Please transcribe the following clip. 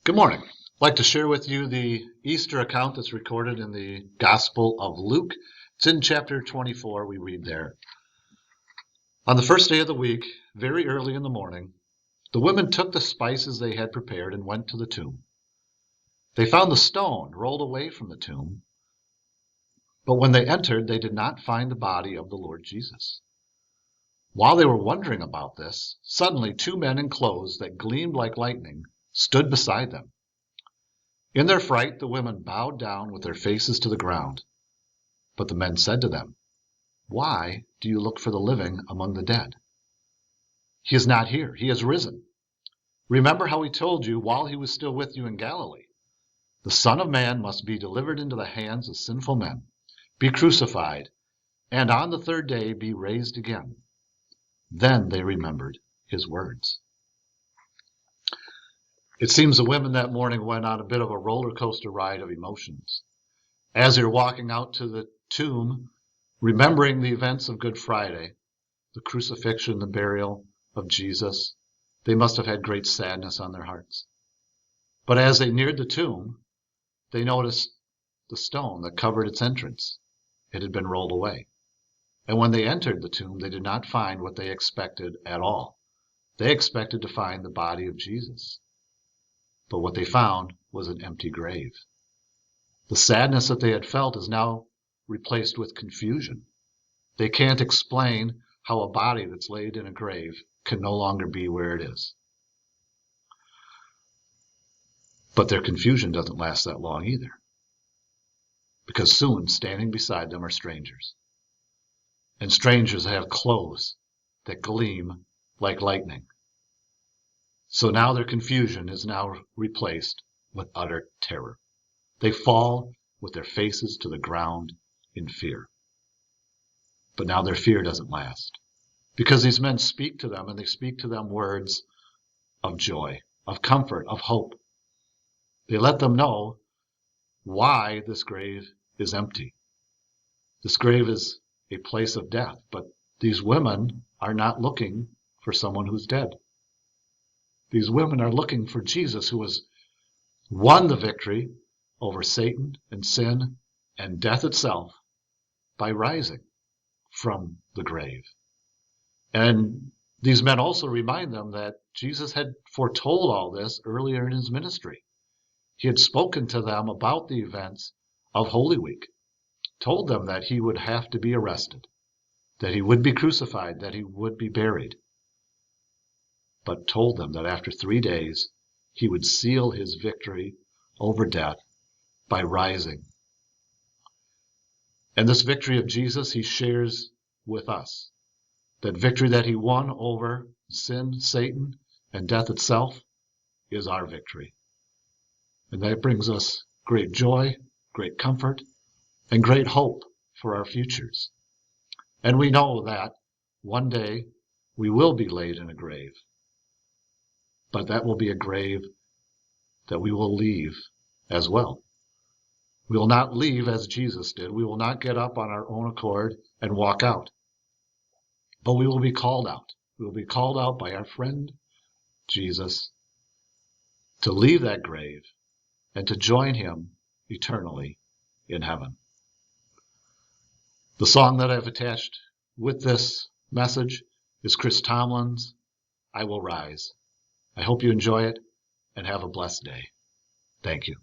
Good morning. I'd like to share with you the Easter account that's recorded in the Gospel of Luke. It's in chapter 24. We read there. On the first day of the week, very early in the morning, the women took the spices they had prepared and went to the tomb. They found the stone rolled away from the tomb, but when they entered, they did not find the body of the Lord Jesus. While they were wondering about this, suddenly two men in clothes that gleamed like lightning stood beside them. In their fright, the women bowed down with their faces to the ground. But the men said to them, "Why do you look for the living among the dead? He is not here. He has risen. Remember how he told you while he was still with you in Galilee. The Son of Man must be delivered into the hands of sinful men, be crucified, and on the third day be raised again." Then they remembered his words. It seems the women that morning went on a bit of a roller coaster ride of emotions. As they were walking out to the tomb, remembering the events of Good Friday, the crucifixion, the burial of Jesus, they must have had great sadness on their hearts. But as they neared the tomb, they noticed the stone that covered its entrance. It had been rolled away. And when they entered the tomb, they did not find what they expected at all. They expected to find the body of Jesus. But what they found was an empty grave. The sadness that they had felt is now replaced with confusion. They can't explain how a body that's laid in a grave can no longer be where it is. But their confusion doesn't last that long either, because soon standing beside them are strangers. And strangers have clothes that gleam like lightning. So now their confusion is now replaced with utter terror. They fall with their faces to the ground in fear. But now their fear doesn't last, because these men speak to them, and they speak to them words of joy, of comfort, of hope. They let them know why this grave is empty. This grave is a place of death, but these women are not looking for someone who's dead. These women are looking for Jesus, who has won the victory over Satan and sin and death itself by rising from the grave. And these men also remind them that Jesus had foretold all this earlier in his ministry. He had spoken to them about the events of Holy Week, told them that he would have to be arrested, that he would be crucified, that he would be buried, but told them that after 3 days he would seal his victory over death by rising. And this victory of Jesus he shares with us. That victory that he won over sin, Satan, and death itself is our victory. And that brings us great joy, great comfort, and great hope for our futures. And we know that one day we will be laid in a grave. But that will be a grave that we will leave as well. We will not leave as Jesus did. We will not get up on our own accord and walk out. But we will be called out. We will be called out by our friend Jesus to leave that grave and to join him eternally in heaven. The song that I've attached with this message is Chris Tomlin's "I Will Rise." I hope you enjoy it and have a blessed day. Thank you.